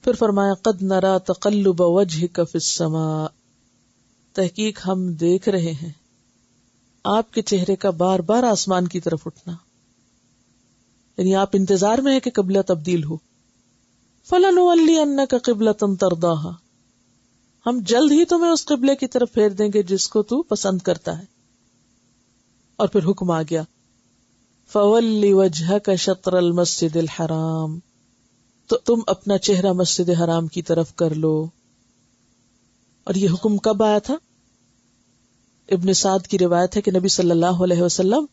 پھر فرمایا قد نرا تقلب وجهک فی السماء، تحقیق ہم دیکھ رہے ہیں آپ کے چہرے کا بار بار آسمان کی طرف اٹھنا، یعنی آپ انتظار میں ہیں کہ قبلہ تبدیل ہو. فَلَنُوَلِّيَنَّكَ قِبْلَةً تَرْضَاهَا، ہم جلد ہی تمہیں اس قبلے کی طرف پھیر دیں گے جس کو تو پسند کرتا ہے. اور پھر حکم آ گیا فَوَلِّ وَجْهَكَ شَطْرَ الْمَسْجِدِ الْحَرَامِ، تو تم اپنا چہرہ مسجد حرام کی طرف کر لو. اور یہ حکم کب آیا تھا؟ ابن سعد کی روایت ہے کہ نبی صلی اللہ علیہ وسلم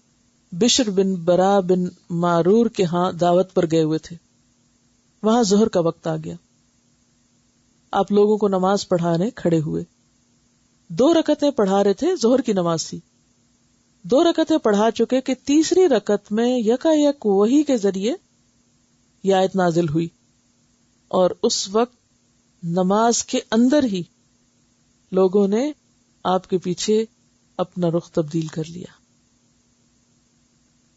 بشر بن برا بن معرور کے ہاں دعوت پر گئے ہوئے تھے. وہاں ظہر کا وقت آ گیا، آپ لوگوں کو نماز پڑھانے کھڑے ہوئے. 2 رکعتیں پڑھا رہے تھے، ظہر کی نماز تھی. 2 رکعتیں پڑھا چکے کہ تیسری رکعت میں یکایک وحی کے ذریعے یہ آیت نازل ہوئی، اور اس وقت نماز کے اندر ہی لوگوں نے آپ کے پیچھے اپنا رخ تبدیل کر لیا.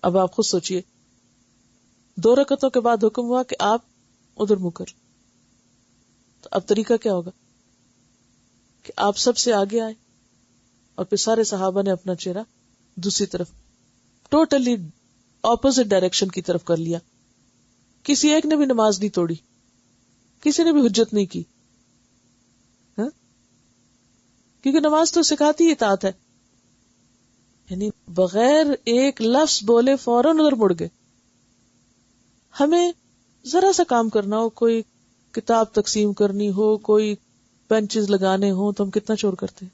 اب آپ خود سوچئے، 2 رکعتوں کے بعد حکم ہوا کہ آپ ادھر منہ کر، تو اب طریقہ کیا ہوگا کہ آپ سب سے آگے آئے اور پھر سارے صحابہ نے اپنا چہرہ دوسری طرف ٹوٹلی اپوزٹ ڈائریکشن کی طرف کر لیا. کسی ایک نے بھی نماز نہیں توڑی، کسی نے بھی حجت نہیں کی، کیونکہ نماز تو سکھاتی اطاعت ہے. یعنی بغیر ایک لفظ بولے فوراً ادھر مڑ گئے. ہمیں ذرا سا کام کرنا ہو، کوئی کتاب تقسیم کرنی ہو، کوئی بینچز لگانے ہو، تو ہم کتنا شور کرتے ہیں.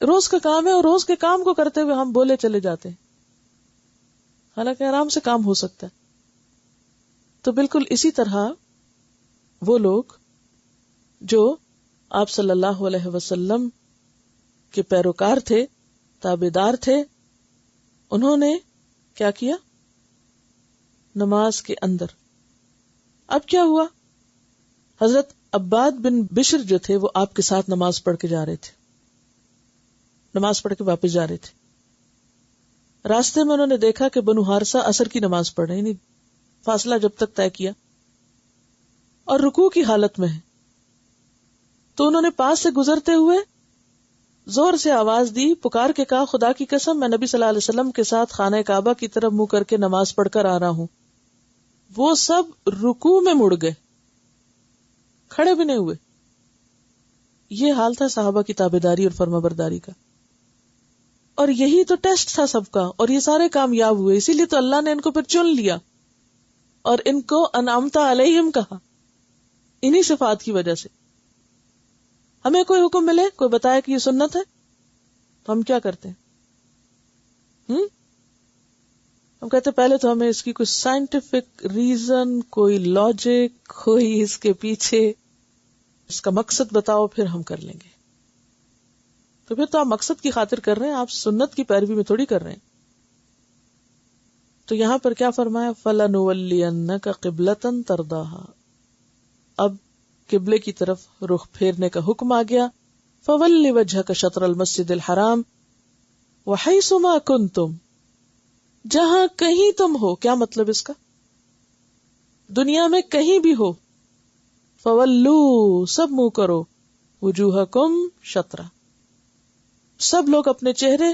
روز کا کام ہے اور روز کے کام کو کرتے ہوئے ہم بولے چلے جاتے ہیں، حالانکہ آرام سے کام ہو سکتا ہے. تو بالکل اسی طرح وہ لوگ جو آپ صلی اللہ علیہ وسلم کے پیروکار تھے، تابعدار تھے، انہوں نے کیا کیا؟ نماز کے اندر. اب کیا ہوا؟ حضرت عباد بن بشر جو تھے وہ آپ کے ساتھ نماز پڑھ کے جا رہے تھے، نماز پڑھ کے واپس جا رہے تھے. راستے میں انہوں نے دیکھا کہ بنو حارثہ عصر کی نماز پڑھ رہے ہیں، یعنی فاصلہ جب تک طے کیا، اور رکوع کی حالت میں ہے. تو انہوں نے پاس سے گزرتے ہوئے زور سے آواز دی، پکار کے کہا خدا کی قسم میں نبی صلی اللہ علیہ وسلم کے ساتھ خانہ کعبہ کی طرف منہ کر کے نماز پڑھ کر آ رہا ہوں. وہ سب رکوع میں مڑ گئے، کھڑے بھی نہیں ہوئے. یہ حال تھا صحابہ کی تابعداری اور فرما برداری کا. اور یہی تو ٹیسٹ تھا سب کا، اور یہ سارے کامیاب ہوئے. اسی لیے تو اللہ نے ان کو پھر چن لیا اور ان کو انعمت علیہم کہا، انہی صفات کی وجہ سے. ہمیں کوئی حکم ملے، کوئی بتائے کہ یہ سنت ہے، تو ہم کیا کرتے ہیں؟ ہم کہتے پہلے تو ہمیں اس کی کوئی سائنٹیفک ریزن، کوئی لاجک، کوئی اس کے پیچھے اس کا مقصد بتاؤ، پھر ہم کر لیں گے. تو پھر تو آپ مقصد کی خاطر کر رہے ہیں، آپ سنت کی پیروی میں تھوڑی کر رہے ہیں. تو یہاں پر کیا فرمایا؟ فَلَنُوَلِّيَنَّكَ قِبْلَةً تَرْضَاهَا، اب قبلے کی طرف رخ پھیرنے کا حکم آ گیا. فَوَلِّ وَجْهَكَ شَطْرَ الْمَسْجِدِ الْحَرَامِ وَحَيْثُ مَا كُنْتُمْ، جہاں کہیں تم ہو. کیا مطلب اس کا؟ دنیا میں کہیں بھی ہو، فَوَلُّوا، سب منہ کرو، وُجُوهَكُمْ شَطْرَ، سب لوگ اپنے چہرے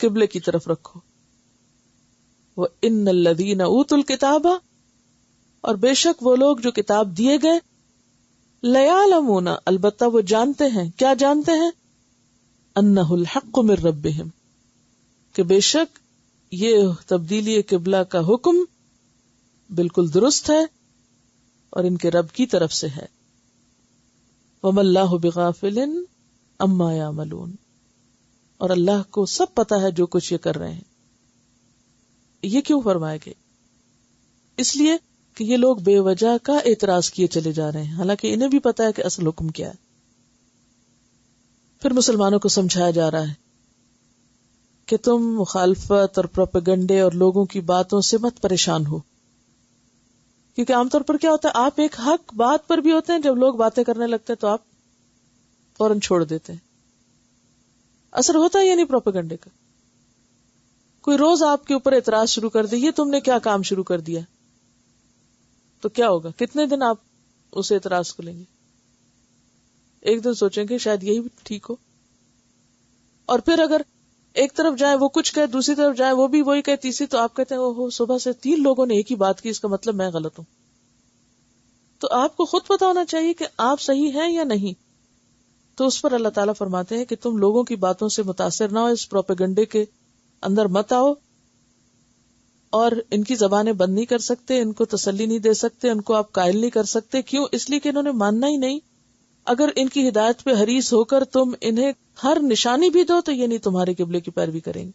قبلے کی طرف رکھو. وَإِنَّ الَّذِينَ أُوتُوا الْكِتَابَ، اور بے شک وہ لوگ جو کتاب دیے گئے، لَيَعْلَمُونَ، البتہ وہ جانتے ہیں. کیا جانتے ہیں؟ أَنَّهُ الْحَقُّ مِن رَبِّهِمْ، کہ بے شک یہ تبدیلی قبلہ کا حکم بالکل درست ہے اور ان کے رب کی طرف سے ہے. وَمَا اللَّهُ بِغَافِلٍ عَمَّا يَعْمَلُونَ، اور اللہ کو سب پتا ہے جو کچھ یہ کر رہے ہیں. یہ کیوں فرمائے گئے؟ اس لیے کہ یہ لوگ بے وجہ کا اعتراض کیے چلے جا رہے ہیں، حالانکہ انہیں بھی پتا ہے کہ اصل حکم کیا ہے. پھر مسلمانوں کو سمجھایا جا رہا ہے کہ تم مخالفت اور پروپیگنڈے اور لوگوں کی باتوں سے مت پریشان ہو، کیونکہ عام طور پر کیا ہوتا ہے، آپ ایک حق بات پر بھی ہوتے ہیں، جب لوگ باتیں کرنے لگتے ہیں تو آپ فوراً چھوڑ دیتے ہیں. اثر ہوتا ہے یا نہیں پروپیگنڈے کا؟ کوئی روز آپ کے اوپر اعتراض شروع کر دے، یہ تم نے کیا کام شروع کر دیا، تو کیا ہوگا؟ کتنے دن آپ اسے اعتراض کو لیں گے. ایک دن سوچیں گے شاید یہی ٹھیک ہو. اور پھر اگر ایک طرف جائے وہ کچھ کہے, دوسری طرف جائے وہ بھی وہی کہے, تیسری تو آپ کہتے ہیں اوہو صبح سے 3 لوگوں نے ایک ہی بات کی, اس کا مطلب میں غلط ہوں. تو آپ کو خود پتا ہونا چاہیے کہ آپ صحیح ہیں یا نہیں. تو اس پر اللہ تعالیٰ فرماتے ہیں کہ تم لوگوں کی باتوں سے متاثر نہ ہو, اس پروپیگنڈے کے اندر مت آؤ, اور ان کی زبانیں بند نہیں کر سکتے, ان کو تسلی نہیں دے سکتے, ان کو آپ قائل نہیں کر سکتے. کیوں؟ اس لیے کہ انہوں نے ماننا ہی نہیں. اگر ان کی ہدایت پہ حریص ہو کر تم انہیں ہر نشانی بھی دو تو یہ نہیں تمہارے قبلے کی پیروی کریں گے.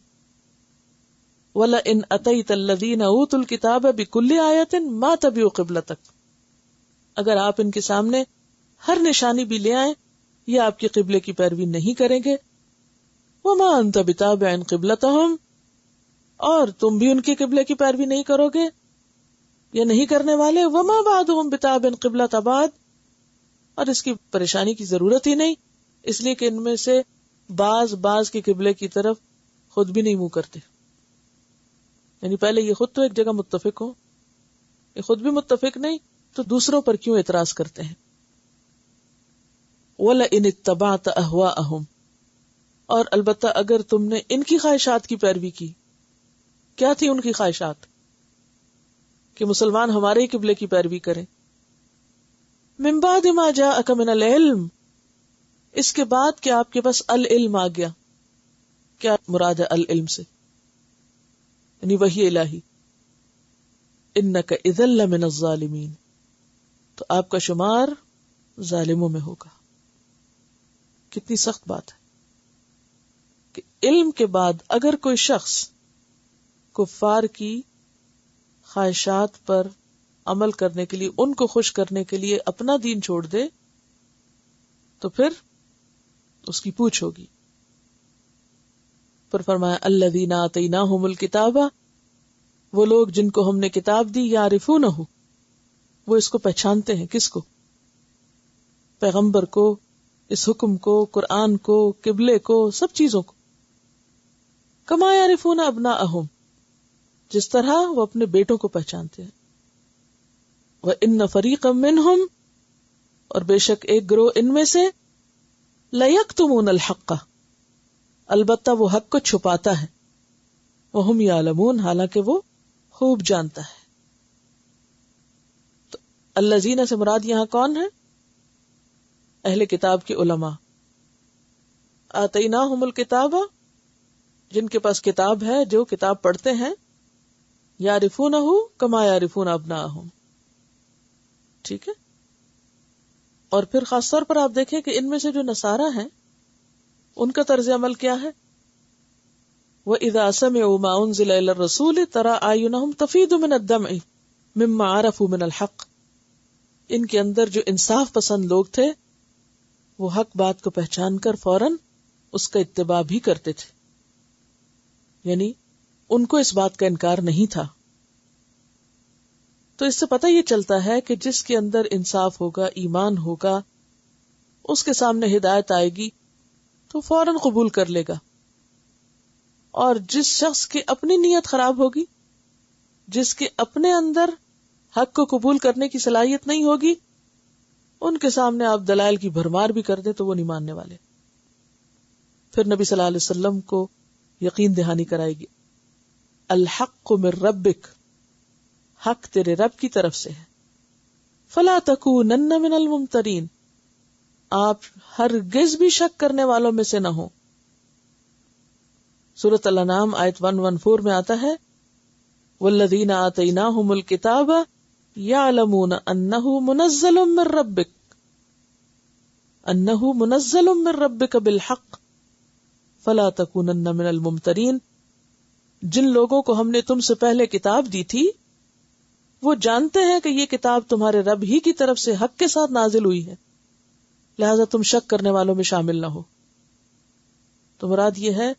وَلَئِنْ أَتَيْتَ الَّذِينَ أُوتُوا الْكِتَابَ بِكُلِّ آيَةٍ مَا تَبِعُوا قِبْلَتَكَ, اگر آپ ان کے سامنے ہر نشانی بھی لے آئیں یہ آپ کے قبلے کی پیروی نہیں کریں گے. وَمَا أَنْتَ بِتَابِعٍ قِبْلَتَهُمْ, اور تم بھی ان کے قبلے کی پیروی نہیں کرو گے یا نہیں کرنے والے. وَمَا بَعْضُهُمْ بِتَابِعٍ قِبْلَةَ بَعْضٍ, اور اس کی پریشانی کی ضرورت ہی نہیں, اس لیے کہ ان میں سے بعض کے قبلے کی طرف خود بھی نہیں منہ کرتے. یعنی پہلے یہ خود تو ایک جگہ متفق ہو, یہ خود بھی متفق نہیں تو دوسروں پر کیوں اعتراض کرتے ہیں. وَلَئِنِ اتَّبَعْتَ أَهْوَاءَهُمْ, اور البتہ اگر تم نے ان کی خواہشات کی پیروی کی. کیا تھی ان کی خواہشات؟ کہ مسلمان ہمارے ہی قبلے کی پیروی کریں. من بعد ما جاءک من العلم, اس کے بعد کہ آپ کے پاس العلم آ گیا. کیا مراد ہے العلم سے؟ یعنی وحی الہی. انک اذا لمن الظالمین, تو آپ کا شمار ظالموں میں ہوگا. کتنی سخت بات ہے کہ علم کے بعد اگر کوئی شخص کفار کی خواہشات پر عمل کرنے کے لیے, ان کو خوش کرنے کے لیے اپنا دین چھوڑ دے تو پھر اس کی پوچھ ہوگی. پر فرمایا الذین آتیناہم الکتاب, وہ لوگ جن کو ہم نے کتاب دی, یعرفونہ, وہ اس کو پہچانتے ہیں. کس کو؟ پیغمبر کو, اس حکم کو, قرآن کو, قبلے کو, سب چیزوں کو. کما یعرفون ابناءہم, جس طرح وہ اپنے بیٹوں کو پہچانتے ہیں. وَإِنَّ فَرِيقًا مِّنْهُمْ, اور بے شک ایک گروہ ان میں سے, لَيَكْتُمُونَ الْحَقَّ, البتہ وہ حق کو چھپاتا ہے. وَهُمْ يَعْلَمُونَ, حالانکہ وہ خوب جانتا ہے. تو الذین سے مراد یہاں کون ہے؟ اہل کتاب کے علماء. آتیناہم الکتاب, جن کے پاس کتاب ہے, جو کتاب پڑھتے ہیں. یعرفونہ کما یعرفون ابناءہم, ٹھیک ہے. اور پھر خاص طور پر آپ دیکھیں کہ ان میں سے جو نصارہ ہیں ان کا طرز عمل کیا ہے. وَإِذَا سَمِعُوا مَا أُنزِلَ إِلَى الرَّسُولِ تَرَىٰ أَعْيُنَهُمْ تَفِيضُ مِنَ الدَّمْعِ مِمَّا عَرَفُوا مِنَ الْحَقِّ, ان کے اندر جو انصاف پسند لوگ تھے وہ حق بات کو پہچان کر فوراً اس کا اتباع بھی کرتے تھے. یعنی ان کو اس بات کا انکار نہیں تھا. تو اس سے پتہ یہ چلتا ہے کہ جس کے اندر انصاف ہوگا, ایمان ہوگا, اس کے سامنے ہدایت آئے گی تو فوراً قبول کر لے گا. اور جس شخص کی اپنی نیت خراب ہوگی, جس کے اپنے اندر حق کو قبول کرنے کی صلاحیت نہیں ہوگی, ان کے سامنے آپ دلائل کی بھرمار بھی کر دیں تو وہ نہیں ماننے والے. پھر نبی صلی اللہ علیہ وسلم کو یقین دہانی کرائے گی, الحق من ربک, حق تیرے رب کی طرف سے ہے. فلا تکونن من الممترین, آپ ہرگز بھی شک کرنے والوں میں سے نہ ہو. سورۃ الانعام آیت 114 میں آتا ہے والذین آتیناہم الکتاب یعلمون انہ منزل من ربک, انہ منزل من ربک بالحق فلا تکونن من الممترین. جن لوگوں کو ہم نے تم سے پہلے کتاب دی تھی وہ جانتے ہیں کہ یہ کتاب تمہارے رب ہی کی طرف سے حق کے ساتھ نازل ہوئی ہے, لہذا تم شک کرنے والوں میں شامل نہ ہو. تو مراد یہ ہے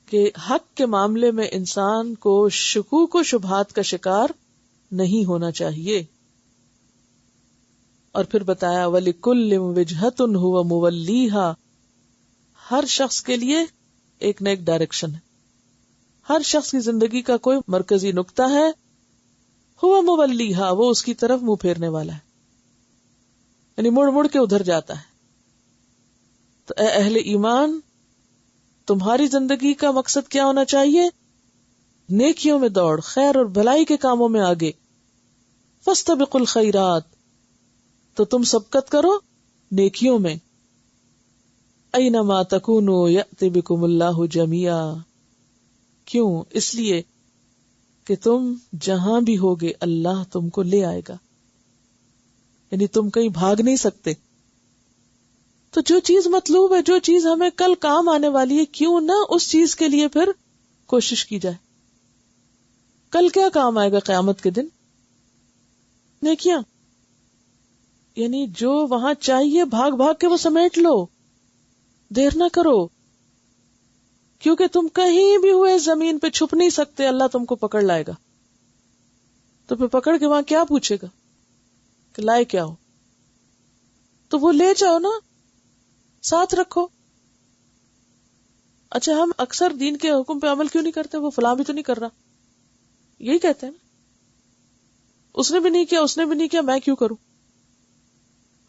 کہ حق کے معاملے میں انسان کو شکوک و شبہات کا شکار نہیں ہونا چاہیے. اور پھر بتایا وَلِكُلٍّ وِجْهَةٌ هُوَ مُوَلِّيهَا, ہر شخص کے لیے ایک نہ ایک ڈائریکشن ہے. ہر شخص کی زندگی کا کوئی مرکزی نقطہ ہے, هُوَ مُوَلِّيهَا, وہ اس کی طرف منہ پھیرنے والا ہے. یعنی مڑ مڑ کے ادھر جاتا ہے. تو اے اہل ایمان، تمہاری زندگی کا مقصد کیا ہونا چاہیے؟ نیکیوں میں دوڑ، خیر اور بھلائی کے کاموں میں آگے. فاستبقوا الخیرات، تو تم سبقت کرو نیکیوں میں. اینما تکونوا یأتی بکم اللہ جمیعا، کیوں؟ اس لیے کہ تم جہاں بھی ہوگے اللہ تم کو لے آئے گا، یعنی تم کہیں بھاگ نہیں سکتے. تو جو چیز مطلوب ہے، جو چیز ہمیں کل کام آنے والی ہے، کیوں نہ اس چیز کے لیے پھر کوشش کی جائے. کل کیا کام آئے گا قیامت کے دن؟ نیکیاں. یعنی جو وہاں چاہیے بھاگ بھاگ کے وہ سمیٹ لو، دیر نہ کرو، کیونکہ تم کہیں بھی ہوئے زمین پہ چھپ نہیں سکتے، اللہ تم کو پکڑ لائے گا. تو پھر پکڑ کے وہاں کیا پوچھے گا کہ لائے کیا ہو؟ تو وہ لے جاؤ نا، ساتھ رکھو. اچھا، ہم اکثر دین کے حکم پہ عمل کیوں نہیں کرتے؟ وہ فلاں بھی تو نہیں کر رہا، یہی کہتے ہیں نا، اس نے بھی نہیں کیا، اس نے بھی نہیں کیا، میں کیوں کروں؟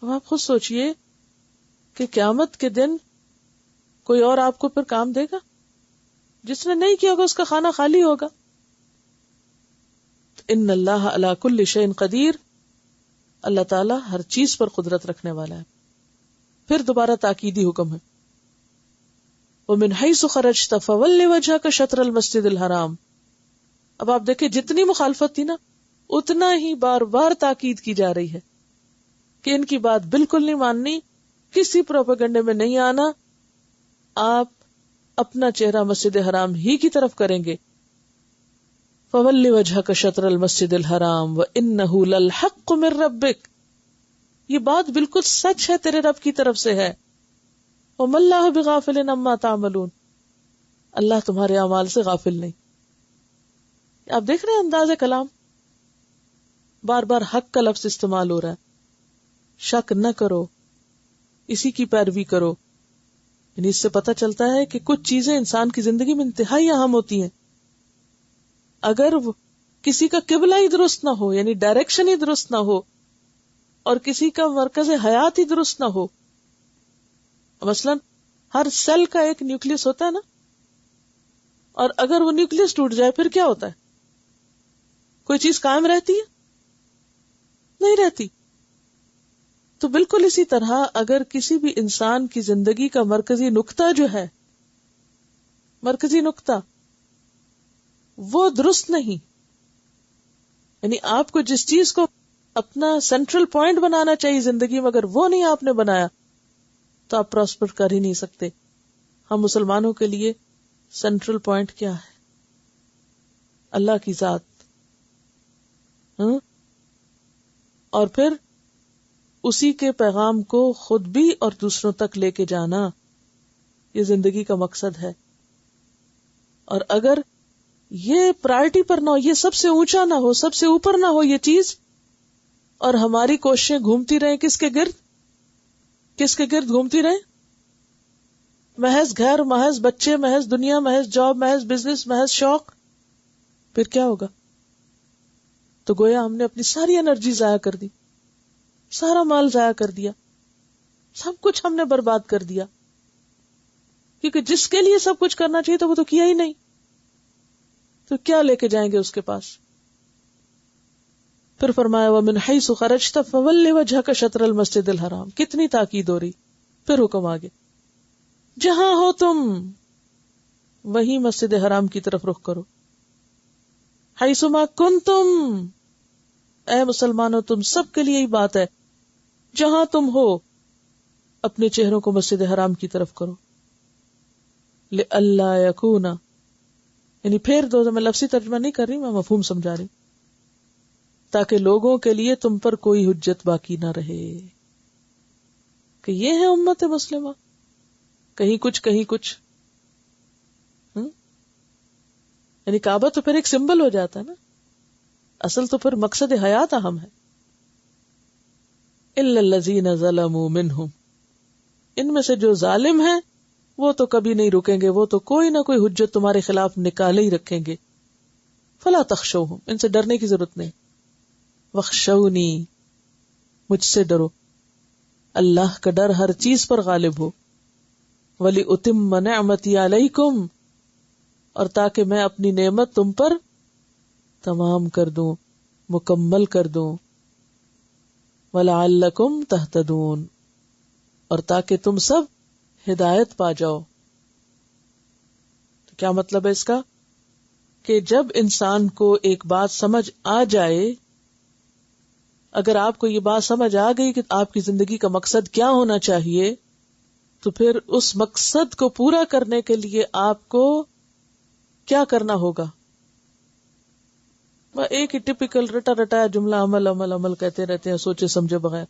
اب آپ خود سوچئے کہ قیامت کے دن کوئی اور آپ کو پھر کام دے گا؟ جس نے نہیں کیا ہوگا اس کا خانہ خالی ہوگا. ان اللہ علی کل شیء قدیر، اللہ تعالیٰ ہر چیز پر قدرت رکھنے والا ہے. پھر دوبارہ تاکیدی حکم ہے، وَمِنْ حَيْثُ خَرَجْتَ فَوَلِّ وَجْهَكَ شَطْرَ الْمَسْجِدِ الْحَرَامِ. اب آپ دیکھیں جتنی مخالفت تھی نا، اتنا ہی بار بار تاکید کی جا رہی ہے کہ ان کی بات بالکل نہیں ماننی، کسی پروپیگنڈے میں نہیں آنا، آپ اپنا چہرہ مسجد حرام ہی کی طرف کریں گے. فَوَلِّ وَجْهَكَ شَطْرَ الْمَسْجِدِ الْحَرَامِ وَإِنَّهُ لَلْحَقُّ مِنْ رَبِّكَ. یہ بات بالکل سچ ہے، تیرے رب کی طرف سے ہے. وَمَا اللَّهُ بِغَافِلٍ عَمَّا تَعْمَلُونَ، اللہ تمہارے اعمال سے غافل نہیں. آپ دیکھ رہے ہیں انداز کلام، بار بار حق کا لفظ استعمال ہو رہا ہے. شک نہ کرو، اسی کی پیروی کرو. یعنی اس سے پتہ چلتا ہے کہ کچھ چیزیں انسان کی زندگی میں انتہائی اہم ہوتی ہیں. اگر کسی کا قبلہ ہی درست نہ ہو، یعنی ڈائریکشن ہی درست نہ ہو، اور کسی کا مرکز حیات ہی درست نہ ہو، مثلا ہر سیل کا ایک نیوکلیس ہوتا ہے نا، اور اگر وہ نیوکلیس ٹوٹ جائے پھر کیا ہوتا ہے؟ کوئی چیز قائم رہتی ہے؟ نہیں رہتی. تو بالکل اسی طرح اگر کسی بھی انسان کی زندگی کا مرکزی نقطہ جو ہے، مرکزی نقطہ وہ درست نہیں، یعنی آپ کو جس چیز کو اپنا سینٹرل پوائنٹ بنانا چاہیے زندگی میں، اگر وہ نہیں آپ نے بنایا تو آپ پراسپر کر ہی نہیں سکتے. ہم مسلمانوں کے لیے سینٹرل پوائنٹ کیا ہے؟ اللہ کی ذات. اور پھر اسی کے پیغام کو خود بھی اور دوسروں تک لے کے جانا، یہ زندگی کا مقصد ہے. اور اگر یہ پرائرٹی پر نہ ہو، یہ سب سے اونچا نہ ہو، سب سے اوپر نہ ہو یہ چیز، اور ہماری کوششیں گھومتی رہیں کس کے گرد؟ کس کے گرد گھومتی رہیں؟ محض گھر، محض بچے، محض دنیا، محض جاب، محض بزنس، محض شوق، پھر کیا ہوگا؟ تو گویا ہم نے اپنی ساری انرجی ضائع کر دی، سارا مال ضائع کر دیا، سب کچھ ہم نے برباد کر دیا، کیونکہ جس کے لیے سب کچھ کرنا چاہیے تو وہ تو کیا ہی نہیں، تو کیا لے کے جائیں گے اس کے پاس؟ پھر فرمایا وَمِنْ حَيْثُ خَرَجْتَ فَوَلِّ وَجْهَكَ شَطْرَ الْمَسْجِدِ الْحَرَامِ. کتنی تاکید ہو رہی. پھر حکم آگے، جہاں ہو تم وہیں مسجد حرام کی طرف رخ کرو. حَيْثُ مَا كُنْتُمْ، اے مسلمانوں تم سب کے لیے ہی بات ہے، جہاں تم ہو اپنے چہروں کو مسجد حرام کی طرف کرو. لِأَلَّا يَكُونَ، یعنی پھر دو، میں لفظی ترجمہ نہیں کر رہی، میں مفہوم سمجھا رہی، تاکہ لوگوں کے لیے تم پر کوئی حجت باقی نہ رہے کہ یہ ہے امت مسلمہ، کہیں کچھ کہیں کچھ. یعنی کعبہ تو پھر ایک سمبل ہو جاتا ہے نا، اصل تو پھر مقصد حیات اہم ہے. الا الذین ظلموا منہم، ان میں سے جو ظالم ہیں وہ تو کبھی نہیں رکیں گے، وہ تو کوئی نہ کوئی حجت تمہارے خلاف نکالے ہی رکھیں گے. فلا تخشوہم، ان سے ڈرنے کی ضرورت نہیں. واخشونی، مجھ سے ڈرو. اللہ کا ڈر ہر چیز پر غالب ہو. وَلِأُتِمَّ نِعْمَتِي عَلَيْكُمْ، اور تاکہ میں اپنی نعمت تم پر تمام کر دوں، مکمل کر دوں. وَلَعَلَّكُمْ تَهْتَدُونَ، اور تاکہ تم سب ہدایت پا جاؤ. تو کیا مطلب ہے اس کا؟ کہ جب انسان کو ایک بات سمجھ آ جائے، اگر آپ کو یہ بات سمجھ آ گئی کہ آپ کی زندگی کا مقصد کیا ہونا چاہیے، تو پھر اس مقصد کو پورا کرنے کے لیے آپ کو کیا کرنا ہوگا؟ وہ ایک ہی ٹپیکل رٹا رٹایا جملہ عمل عمل عمل کہتے رہتے ہیں سوچے سمجھے بغیر.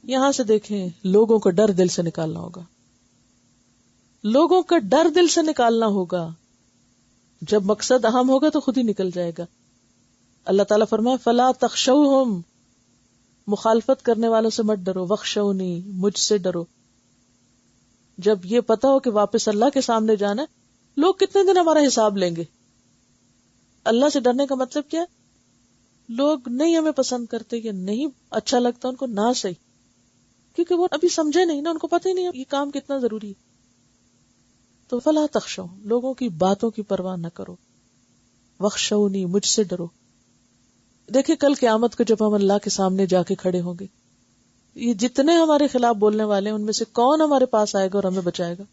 یہاں سے دیکھیں، لوگوں کا ڈر دل سے نکالنا ہوگا. لوگوں کا ڈر دل سے نکالنا ہوگا. جب مقصد اہم ہوگا تو خود ہی نکل جائے گا. اللہ تعالیٰ فرمائے فَلَا تَخْشَوْهُمْ، مخالفت کرنے والوں سے مت ڈرو، وَخْشَوْنِي، مجھ سے ڈرو. جب یہ پتا ہو کہ واپس اللہ کے سامنے جانا ہے، لوگ کتنے دن ہمارا حساب لیں گے؟ اللہ سے ڈرنے کا مطلب کیا ہے؟ لوگ نہیں ہمیں پسند کرتے یا نہیں اچھا لگتا ان کو، نہ صحیح، کیونکہ وہ ابھی سمجھے نہیں نا، ان کو پتہ ہی نہیں یہ کام کتنا ضروری ہے. تو فلا تخشو، لوگوں کی باتوں کی پرواہ نہ کرو، وخشونی، مجھ سے ڈرو. دیکھیں کل قیامت کو جب ہم اللہ کے سامنے جا کے کھڑے ہوں گے، یہ جتنے ہمارے خلاف بولنے والے ہیں ان میں سے کون ہمارے پاس آئے گا اور ہمیں بچائے گا؟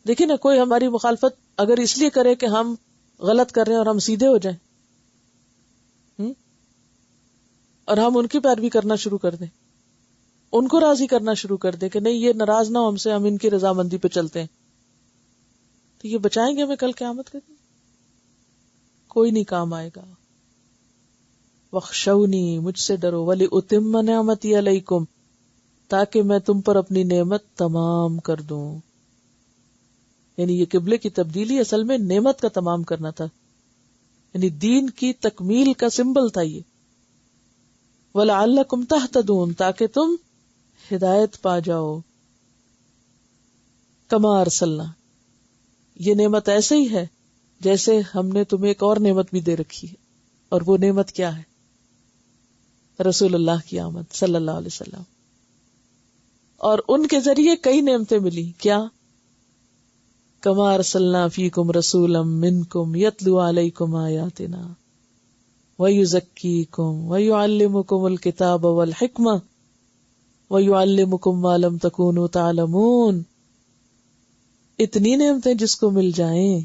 دیکھیں نا، کوئی ہماری مخالفت اگر اس لیے کرے کہ ہم غلط کر رہے ہیں اور ہم سیدھے ہو جائیں، اور ہم ان کی پیروی کرنا شروع کر دیں، ان کو راضی کرنا شروع کر دیں کہ نہیں یہ ناراض نہ ہو ہم سے، ہم ان کی رضامندی پہ چلتے ہیں، تو یہ بچائیں گے ہمیں کل قیامت کے دن؟ کوئی نہیں کام آئے گا. وَخْشَوْنِي، مجھ سے ڈرو، وَلِأُتِمَّ نِعْمَتِي عَلَيْكُمْ، تاکہ میں تم پر اپنی نعمت تمام کر دوں. یعنی یہ قبلے کی تبدیلی اصل میں نعمت کا تمام کرنا تھا، یعنی دین کی تکمیل کا سمبل تھا یہ. وَلَعَلَّكُمْ تَهْتَدُونَ، تاکہ تم ہدایت پا جاؤ. کما ارسلنا، یہ نعمت ایسے ہی ہے جیسے ہم نے تمہیں ایک اور نعمت بھی دے رکھی ہے، اور وہ نعمت کیا ہے؟ رسول اللہ کی آمد صلی اللہ علیہ وسلم. اور ان کے ذریعے کئی نعمتیں ملی. کیا؟ کما ارسلنا فیکم رسولا منکم یتلو علیکم آیاتنا ویزکیکم ویعلمکم الکتاب والحکمہ ویعلمکم ما لم تکونوا تعلمون. اتنی نعمتیں جس کو مل جائیں،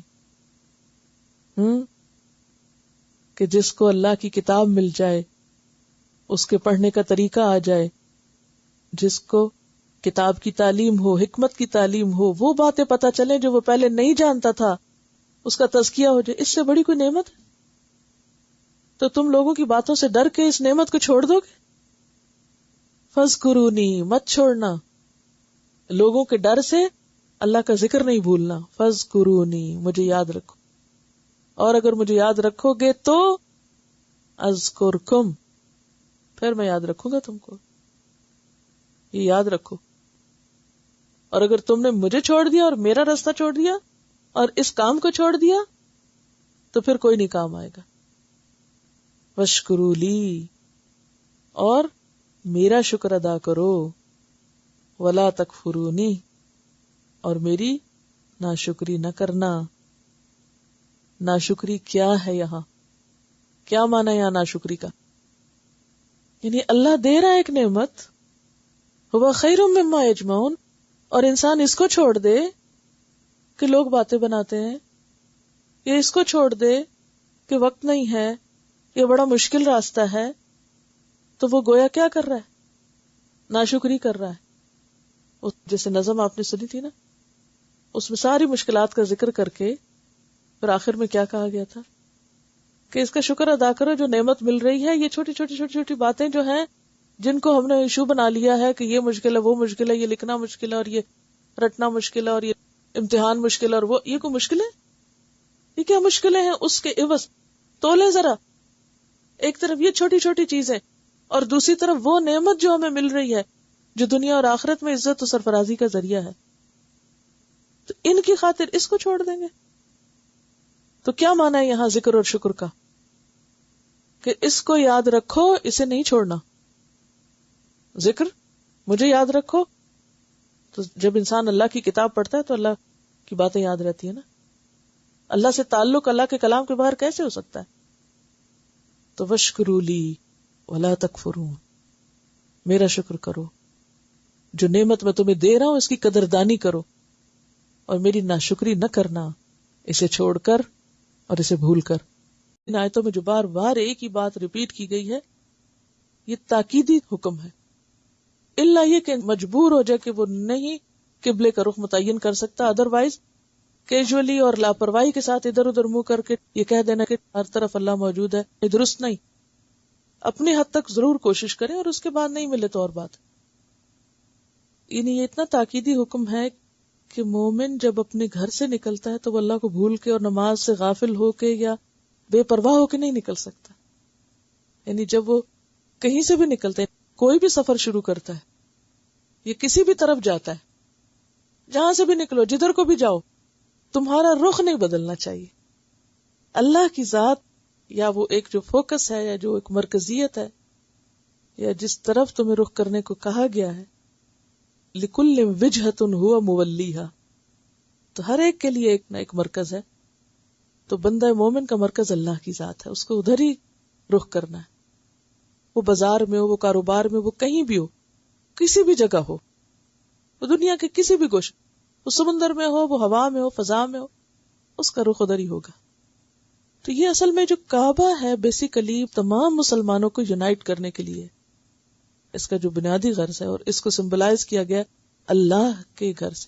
کہ جس کو اللہ کی کتاب مل جائے، اس کے پڑھنے کا طریقہ آ جائے، جس کو کتاب کی تعلیم ہو، حکمت کی تعلیم ہو، وہ باتیں پتہ چلیں جو وہ پہلے نہیں جانتا تھا، اس کا تزکیہ ہو جائے، اس سے بڑی کوئی نعمت ہے؟ تو تم لوگوں کی باتوں سے ڈر کے اس نعمت کو چھوڑ دو گے؟ فَاذْكُرُونِي، مت چھوڑنا، لوگوں کے ڈر سے اللہ کا ذکر نہیں بھولنا. فَاذْكُرُونِي، مجھے یاد رکھو، اور اگر مجھے یاد رکھو گے تو اذکرکم، پھر میں یاد رکھوں گا تم کو. یہ یاد رکھو. اور اگر تم نے مجھے چھوڑ دیا اور میرا راستہ چھوڑ دیا اور اس کام کو چھوڑ دیا تو پھر کوئی نہیں کام آئے گا. واشکروا لی، اور میرا شکر ادا کرو. ولا تکفرونی، اور میری ناشکری نہ کرنا. ناشکری کیا ہے؟ یہاں کیا مانا ہے یہاں ناشکری کا؟ یعنی اللہ دے رہا ہے ایک نعمت، ہوا خیر مما یجمعون، اور انسان اس کو چھوڑ دے کہ لوگ باتیں بناتے ہیں، یا اس کو چھوڑ دے کہ وقت نہیں ہے، یہ بڑا مشکل راستہ ہے، تو وہ گویا کیا کر رہا ہے؟ ناشکری کر رہا ہے. جیسے نظم آپ نے سنی تھی نا، اس میں ساری مشکلات کا ذکر کر کے پھر آخر میں کیا کہا گیا تھا کہ اس کا شکر ادا کرو جو نعمت مل رہی ہے. یہ چھوٹی چھوٹی چھوٹی چھوٹی باتیں جو ہیں جن کو ہم نے ایشو بنا لیا ہے کہ یہ مشکل ہے، وہ مشکل ہے، یہ لکھنا مشکل ہے، اور یہ رٹنا مشکل ہے، اور یہ امتحان مشکل ہے، اور وہ یہ کوئی مشکل ہے؟ یہ کیا مشکلیں ہیں اس کے عوض؟ تولے ذرا، ایک طرف یہ چھوٹی چھوٹی چیزیں اور دوسری طرف وہ نعمت جو ہمیں مل رہی ہے جو دنیا اور آخرت میں عزت و سرفرازی کا ذریعہ ہے. تو ان کی خاطر اس کو چھوڑ دیں گے؟ تو کیا مانا ہے یہاں ذکر اور شکر کا؟ کہ اس کو یاد رکھو، اسے نہیں چھوڑنا. ذکر، مجھے یاد رکھو. تو جب انسان اللہ کی کتاب پڑھتا ہے تو اللہ کی باتیں یاد رہتی ہے نا. اللہ سے تعلق اللہ کے کلام کے باہر کیسے ہو سکتا ہے؟ تو وشکروا لی ولا تکفرون، میرا شکر کرو، جو نعمت میں تمہیں دے رہا ہوں اس کی قدردانی کرو، اور میری ناشکری نہ کرنا اسے چھوڑ کر اور اسے بھول کر. ان آیتوں میں جو بار بار ایک ہی بات ریپیٹ کی گئی ہے، یہ تاکیدی حکم ہے. الا یہ کہ مجبور ہو جائے کہ وہ نہیں قبلے کا رخ متعین کر سکتا، ادروائز کیجولی اور لاپرواہی کے ساتھ ادھر ادھر منہ کر کے یہ کہہ دینا کہ ہر طرف اللہ موجود ہے، یہ درست نہیں. اپنی حد تک ضرور کوشش کریں، اور اس کے بعد نہیں ملے تو اور بات. یعنی یہ اتنا تاکیدی حکم ہے کہ مومن جب اپنے گھر سے نکلتا ہے تو وہ اللہ کو بھول کے اور نماز سے غافل ہو کے یا بے پرواہ ہو کے نہیں نکل سکتا. یعنی جب وہ کہیں سے بھی نکلتے ہیں، کوئی بھی سفر شروع کرتا ہے، یہ کسی بھی طرف جاتا ہے، جہاں سے بھی نکلو، جدھر کو بھی جاؤ، تمہارا رخ نہیں بدلنا چاہیے. اللہ کی ذات یا وہ ایک جو فوکس ہے یا جو ایک مرکزیت ہے یا جس طرف تمہیں رخ کرنے کو کہا گیا ہے، لِكُلٍّ وِجْهَةٌ هُوَ مُوَلِّيهَا، تو ہر ایک کے لیے ایک نہ ایک مرکز ہے. تو بندہ مومن کا مرکز اللہ کی ذات ہے، اس کو ادھر ہی رخ کرنا ہے. وہ بازار میں ہو، وہ کاروبار میں، وہ کہیں بھی ہو، کسی بھی جگہ ہو، وہ دنیا کے کسی بھی گوشے، وہ سمندر میں ہو، وہ ہوا میں ہو، فضا میں ہو، اس کا رخ ادھر ہی ہوگا. تو یہ اصل میں جو کعبہ ہے بیسیکلی تمام مسلمانوں کو یونائٹ کرنے کے لیے، اس کا جو بنیادی غرض ہے، اور اس کو سمبلائز کیا گیا اللہ کے گھر سے.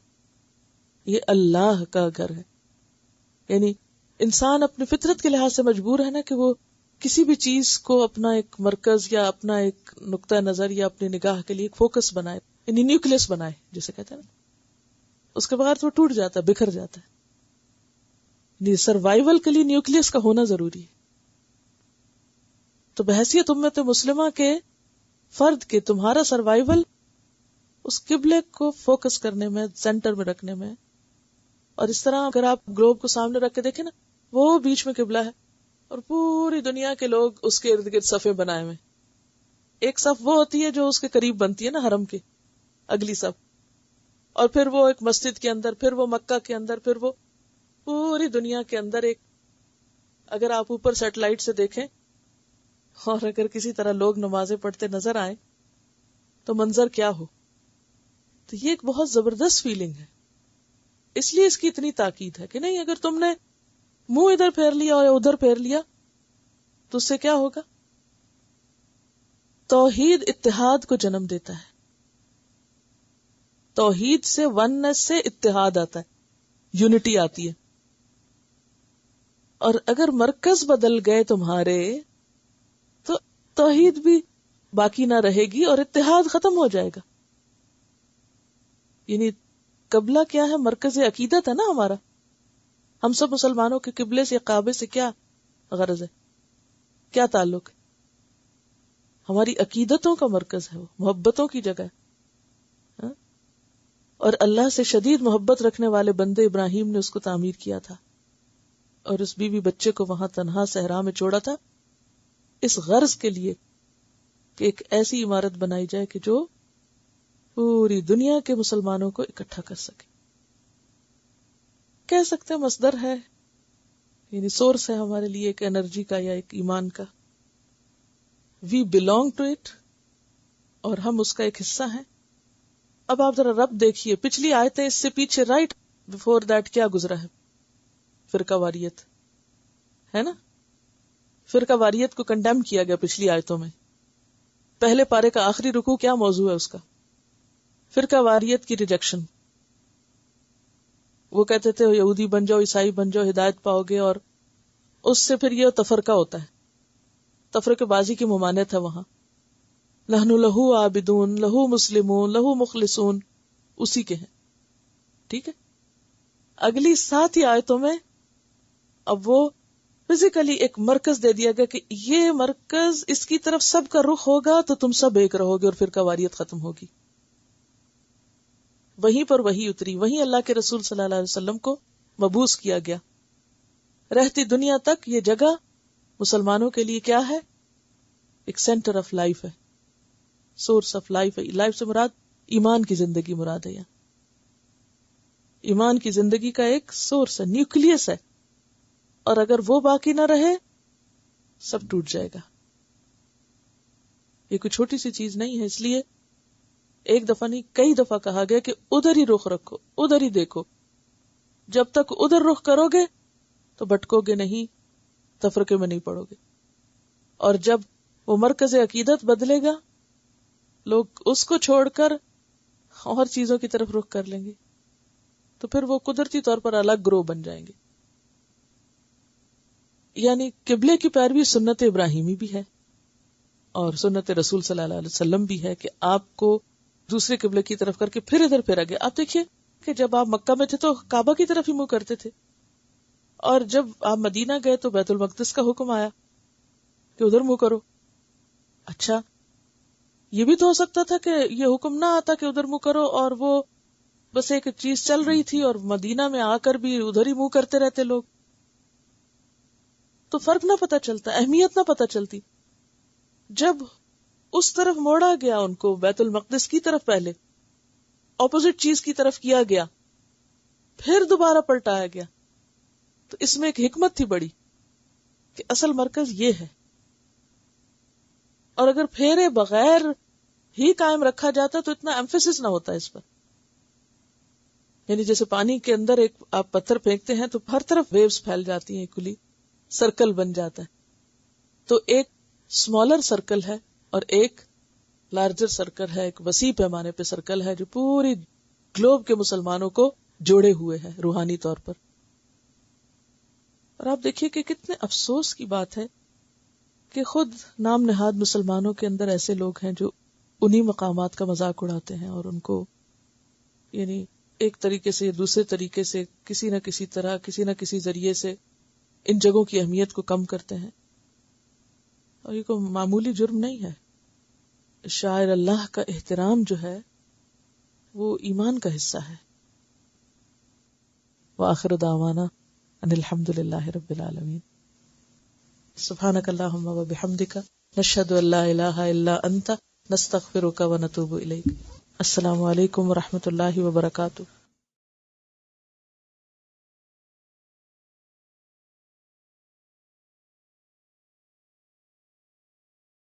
یہ اللہ کا گھر ہے. یعنی انسان اپنی فطرت کے لحاظ سے مجبور ہے نا کہ وہ کسی بھی چیز کو اپنا ایک مرکز یا اپنا ایک نقطہ نظر یا اپنی نگاہ کے لیے ایک فوکس بنائے، یعنی نیوکلس بنائے جسے کہتے ہیں نا. اس کے بغیر تو وہ ٹوٹ جاتا ہے، بکھر جاتا ہے. سروائیول کے لیے نیوکلس کا ہونا ضروری ہے. تو بحیثیت امت مسلمہ کے فرد کے تمہارا سروائیول اس قبلے کو فوکس کرنے میں، سینٹر میں رکھنے میں. اور اس طرح اگر آپ گلوب کو سامنے رکھ کے دیکھیں نا، وہ بیچ میں قبلہ ہے اور پوری دنیا کے لوگ اس کے ارد گرد صفیں بنائے ہوئے. ایک صف وہ ہوتی ہے جو اس کے قریب بنتی ہے نا، حرم کے اگلی صف، اور پھر وہ ایک مسجد کے اندر، پھر وہ مکہ کے اندر، پھر وہ پوری دنیا کے اندر ایک. اگر آپ اوپر سیٹلائٹ سے دیکھیں اور اگر کسی طرح لوگ نمازیں پڑھتے نظر آئیں تو منظر کیا ہو. تو یہ ایک بہت زبردست فیلنگ ہے. اس لیے اس کی اتنی تاکید ہے کہ نہیں، اگر تم نے منہ ادھر پھیر لیا اور ادھر پھیر لیا تو اس سے کیا ہوگا؟ توحید اتحاد کو جنم دیتا ہے. توحید سے، وننس سے اتحاد آتا ہے، یونٹی آتی ہے. اور اگر مرکز بدل گئے تمہارے تو توحید بھی باقی نہ رہے گی اور اتحاد ختم ہو جائے گا. یعنی قبلہ کیا ہے؟ مرکز عقیدت ہے نا ہمارا. ہم سب مسلمانوں کے قبلے سے، کعبے سے کیا غرض ہے، کیا تعلق ہے؟ ہماری عقیدتوں کا مرکز ہے، وہ محبتوں کی جگہ ہے. اور اللہ سے شدید محبت رکھنے والے بندے ابراہیم نے اس کو تعمیر کیا تھا اور اس بیوی بچے کو وہاں تنہا صحرا میں چھوڑا تھا، اس غرض کے لیے کہ ایک ایسی عمارت بنائی جائے کہ جو پوری دنیا کے مسلمانوں کو اکٹھا کر سکے. کہہ سکتے ہیں مصدر ہے، یعنی سورس ہے ہمارے لیے ایک انرجی کا یا ایک ایمان کا. وی بلونگ ٹو اٹ، اور ہم اس کا ایک حصہ ہیں. اب آپ ذرا رب دیکھیے، پچھلی آیتیں اس سے پیچھے رائٹ بفور دیٹ کیا گزرا ہے؟ فرقہ واریت ہے نا. فرقہ واریت کو کنڈیم کیا گیا پچھلی آیتوں میں. پہلے پارے کا آخری رکوع کیا موضوع ہے اس کا؟ فرقہ واریت کی ریجیکشن. وہ کہتے تھے یہودی بن جاؤ، عیسائی بن جاؤ، ہدایت پاؤ گے، اور اس سے پھر یہ تفرقہ ہوتا ہے. تفرقہ بازی کی ممانعت ہے وہاں. نحن لہو عابدون، لہو مسلمون، لہو مخلصون، اسی کے ہیں. ٹھیک ہے. اگلی 7 ہی آیتوں میں اب وہ فزیکلی ایک مرکز دے دیا گیا کہ یہ مرکز، اس کی طرف سب کا رخ ہوگا تو تم سب ایک رہو گے اور فرقہ واریت ختم ہوگی. وہیں پر وہی اتری، وہیں اللہ کے رسول صلی اللہ علیہ وسلم کو مبعوث کیا گیا. رہتی دنیا تک یہ جگہ مسلمانوں کے لیے کیا ہے؟ ایک سینٹر آف لائف ہے. سورس آف لائف ہے. لائف سے مراد ایمان کی زندگی مراد ہے. یہاں ایمان کی زندگی کا ایک سورس ہے, نیوکلیس ہے, اور اگر وہ باقی نہ رہے سب ٹوٹ جائے گا. یہ کوئی چھوٹی سی چیز نہیں ہے. اس لیے ایک دفعہ نہیں کئی دفعہ کہا گیا کہ ادھر ہی رخ رکھو, ادھر ہی دیکھو. جب تک ادھر رخ کرو گے تو بھٹکو گے نہیں, تفرقے میں نہیں پڑو گے. اور جب وہ مرکز عقیدت بدلے گا, لوگ اس کو چھوڑ کر اور چیزوں کی طرف رخ کر لیں گے, تو پھر وہ قدرتی طور پر الگ گروہ بن جائیں گے. یعنی قبلے کی پیروی سنت ابراہیمی بھی ہے اور سنت رسول صلی اللہ علیہ وسلم بھی ہے کہ آپ کو دوسرے قبلے کی طرف کر کے پھر ادھر پھر آگے. آپ دیکھیے کہ جب آپ مکہ میں تھے تو کعبہ کی طرف ہی منہ کرتے تھے, اور جب آپ مدینہ گئے تو بیت المقدس کا حکم آیا کہ ادھر منہ کرو. اچھا, یہ بھی تو ہو سکتا تھا کہ یہ حکم نہ آتا کہ ادھر منہ کرو, اور وہ بس ایک چیز چل رہی تھی اور مدینہ میں آ کر بھی ادھر ہی منہ کرتے رہتے لوگ, تو فرق نہ پتا چلتا, اہمیت نہ پتا چلتی. جب اس طرف موڑا گیا ان کو, بیت المقدس کی طرف پہلے اپوزٹ چیز کی طرف کیا گیا, پھر دوبارہ پلٹایا گیا, تو اس میں ایک حکمت تھی بڑی کہ اصل مرکز یہ ہے. اور اگر پھیرے بغیر ہی قائم رکھا جاتا تو اتنا ایمفیسس نہ ہوتا اس پر. یعنی جیسے پانی کے اندر ایک آپ پتھر پھینکتے ہیں تو ہر طرف ویوز پھیل جاتی ہیں, کھلی سرکل بن جاتا ہے. تو ایک اسمالر سرکل ہے اور ایک لارجر سرکل ہے, ایک وسیع پیمانے پہ سرکل ہے جو پوری گلوب کے مسلمانوں کو جوڑے ہوئے ہے روحانی طور پر. اور آپ دیکھیے کہ کتنے افسوس کی بات ہے کہ خود نام نہاد مسلمانوں کے اندر ایسے لوگ ہیں جو انہی مقامات کا مذاق اڑاتے ہیں اور ان کو یعنی ایک طریقے سے دوسرے طریقے سے کسی نہ کسی طرح کسی نہ کسی ذریعے سے ان جگہوں کی اہمیت کو کم کرتے ہیں. اور یہ کوئی معمولی جرم نہیں ہے. شاعر اللہ کا احترام جو ہے وہ ایمان کا حصہ ہے. وآخر دعوانا ان الحمد للہ رب العالمین. سبحانک اللہم وبحمدک نشہد ان لا الہ الا انت نستغفرک ونتوب الیک. السلام علیکم ورحمۃ اللہ وبرکاتہ.